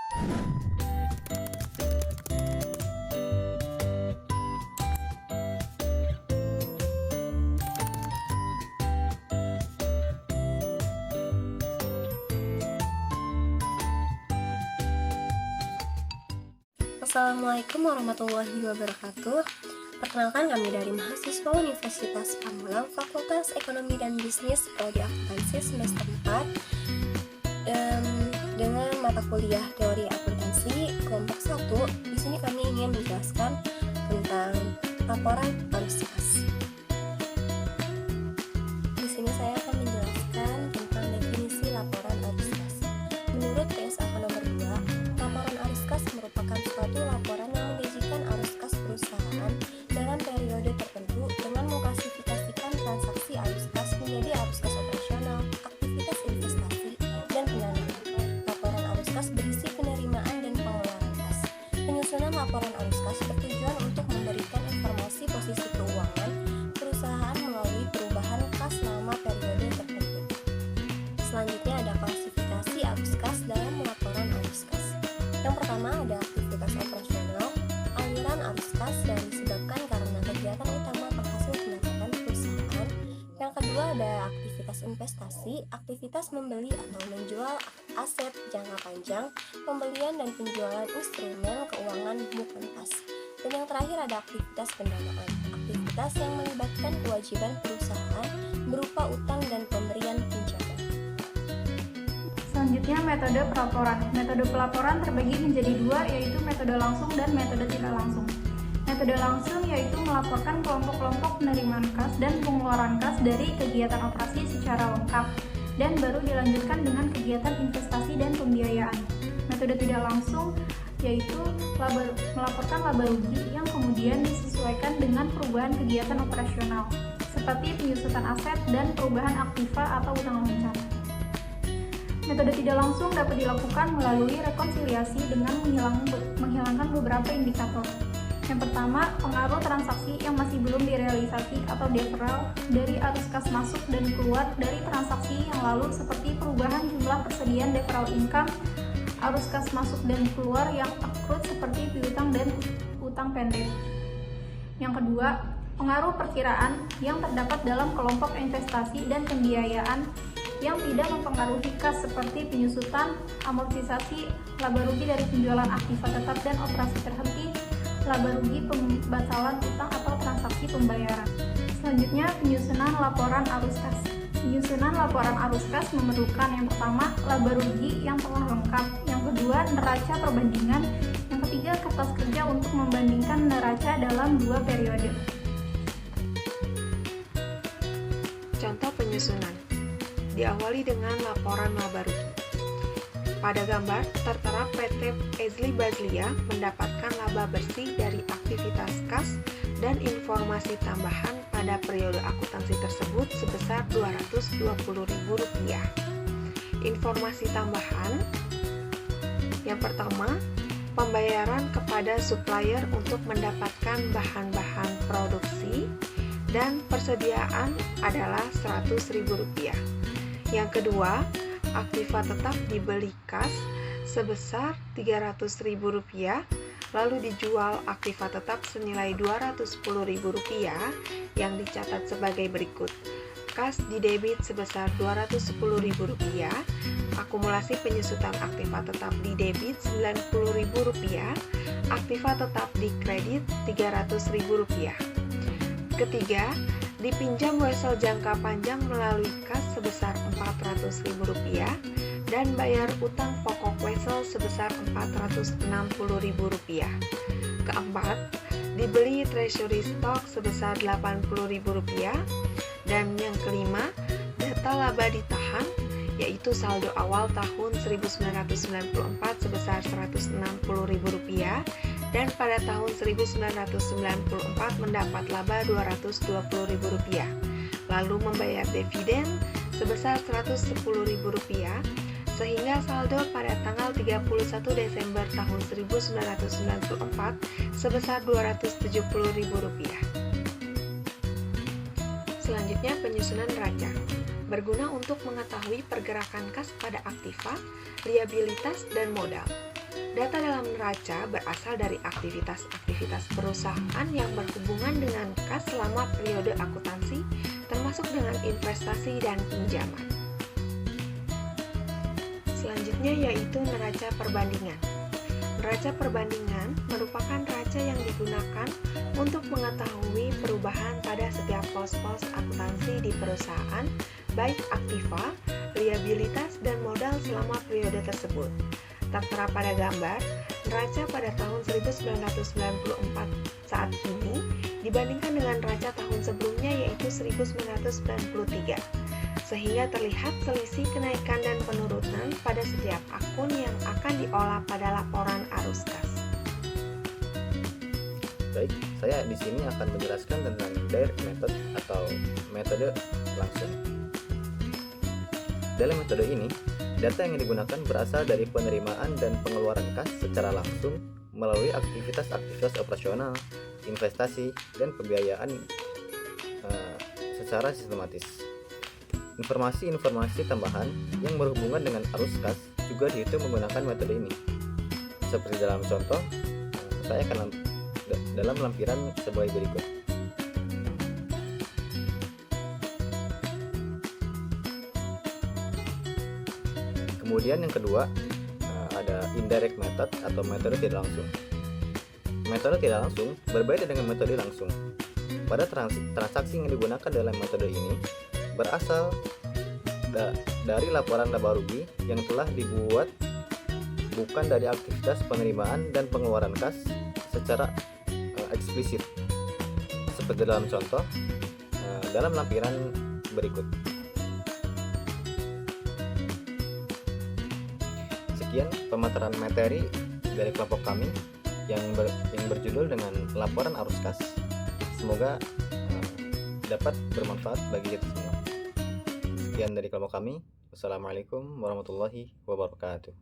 Assalamualaikum warahmatullahi wabarakatuh. Perkenalkan, kami dari mahasiswa Universitas Pamulang, Fakultas Ekonomi dan Bisnis, Prodi Akuntansi semester 4, dengan mata kuliah Teori Akuntansi kelompok 1. Di sini kami ingin menjelaskan tentang laporan arus kas. Di sini saya akan menjelaskan tentang definisi laporan arus kas. Menurut PSAK nomor 2, laporan arus kas merupakan suatu laporan yang menyajikan arus kas perusahaan dalam periode tertentu dengan mengklasifikasikan transaksi arus kas menjadi arus kas operasional, aktivitas investasi, dan pendanaan. Laporan arus kas berisi penerimaan dan pengeluaran kas. Penyusunan laporan arus kas bertujuan untuk memberikan informasi posisi keuangan perusahaan melalui perubahan kas selama periode tertentu. Selanjutnya ada klasifikasi arus kas dalam laporan arus kas. Yang pertama ada aktivitas operasional. Aliran arus kas yang disebabkan karena kegiatan utama penghasil pendapatan perusahaan. Yang kedua ada aktivitas investasi, aktivitas membeli atau menjual aset jangka panjang, pembelian dan penjualan instrumen keuangan bukan kas. Dan yang terakhir ada aktivitas pendanaan, aktivitas yang melibatkan kewajiban perusahaan berupa utang dan pemberian pinjaman. Selanjutnya metode pelaporan. Metode pelaporan terbagi menjadi dua, yaitu metode langsung dan metode tidak langsung. Metode langsung yaitu melaporkan kelompok-kelompok penerimaan kas dan pengeluaran kas dari kegiatan operasi secara lengkap, dan baru dilanjutkan dengan kegiatan investasi dan pembiayaan. Metode tidak langsung yaitu melaporkan laba rugi yang kemudian disesuaikan dengan perubahan kegiatan operasional, seperti penyusutan aset dan perubahan aktiva atau utang lancar. Metode tidak langsung dapat dilakukan melalui rekonsiliasi dengan menghilangkan beberapa indikator. Yang pertama, pengaruh transaksi yang masih belum direalisasi atau deferral dari arus kas masuk dan keluar dari transaksi yang lalu, seperti perubahan jumlah persediaan deferral income, arus kas masuk dan keluar yang akrut seperti piutang dan utang pendek. Yang kedua, pengaruh perkiraan yang terdapat dalam kelompok investasi dan pembiayaan yang tidak mempengaruhi kas, seperti penyusutan, amortisasi, laba rugi dari penjualan aktiva tetap dan operasi terhenti, laba rugi pembatalan utang atau transaksi pembayaran. Selanjutnya, penyusunan laporan arus kas. Penyusunan laporan arus kas memerlukan yang pertama, laba rugi yang telah lengkap, yang kedua, neraca perbandingan, yang ketiga, kertas kerja untuk membandingkan neraca dalam 2 periode. Contoh penyusunan diawali dengan laporan laba rugi. Pada gambar tertera PT Ezli Bazlia mendapatkan laba bersih dari aktivitas kas dan informasi tambahan pada periode akuntansi tersebut sebesar Rp220.000. Informasi tambahan yang pertama, pembayaran kepada supplier untuk mendapatkan bahan-bahan produksi dan persediaan adalah Rp100.000. Yang kedua, aktiva tetap dibeli kas sebesar Rp300.000, lalu dijual aktiva tetap senilai Rp210.000 yang dicatat sebagai berikut. Kas didebit sebesar Rp210.000, akumulasi penyusutan aktiva tetap didebit Rp90.000, aktiva tetap dikredit Rp300.000. Ketiga, dipinjam wesel jangka panjang melalui kas sebesar Rp400.000 dan bayar utang pokok wesel sebesar Rp460.000. Keempat, dibeli treasury stock sebesar Rp80.000. Dan yang kelima, data laba ditahan, yaitu saldo awal tahun 1994 sebesar Rp160.000 dan pada tahun 1994 mendapat laba Rp220.000, lalu membayar dividen sebesar Rp110.000, sehingga saldo pada tanggal 31 Desember tahun 1994 sebesar Rp270.000. Selanjutnya, penyusunan neraca berguna untuk mengetahui pergerakan kas pada aktiva, liabilitas, dan modal. Data dalam neraca berasal dari aktivitas-aktivitas perusahaan yang berhubungan dengan kas selama periode akuntansi, termasuk dengan investasi dan pinjaman. Selanjutnya yaitu neraca perbandingan. Neraca perbandingan merupakan neraca yang digunakan untuk mengetahui perubahan pada setiap pos-pos akuntansi di perusahaan, baik aktiva, liabilitas, dan modal selama periode tersebut. Tertera pada gambar, neraca pada tahun 1994 saat ini dibandingkan dengan neraca tahun sebelumnya yaitu 1993, sehingga terlihat selisih kenaikan dan penurunan pada setiap akun yang akan diolah pada laporan arus kas. Baik, saya di sini akan menjelaskan tentang direct method atau metode langsung. Dalam metode ini, data yang digunakan berasal dari penerimaan dan pengeluaran kas secara langsung melalui aktivitas-aktivitas operasional, investasi, dan pembiayaan secara sistematis. Informasi-informasi tambahan yang berhubungan dengan arus kas juga dihitung menggunakan metode ini. Seperti dalam contoh, saya akan dalam lampiran sebagai berikut. Kemudian yang kedua, ada indirect method atau metode tidak langsung. Metode tidak langsung berbeda dengan metode langsung. Pada transaksi yang digunakan dalam metode ini berasal dari laporan laba rugi yang telah dibuat bukan dari aktivitas penerimaan dan pengeluaran kas secara eksplisit. Seperti dalam contoh, dalam lampiran berikut. Sekian pemaparan materi dari kelompok kami yang berjudul dengan laporan arus kas. Semoga dapat bermanfaat bagi kita semua. Sekian dari kelompok kami. Wassalamualaikum warahmatullahi wabarakatuh.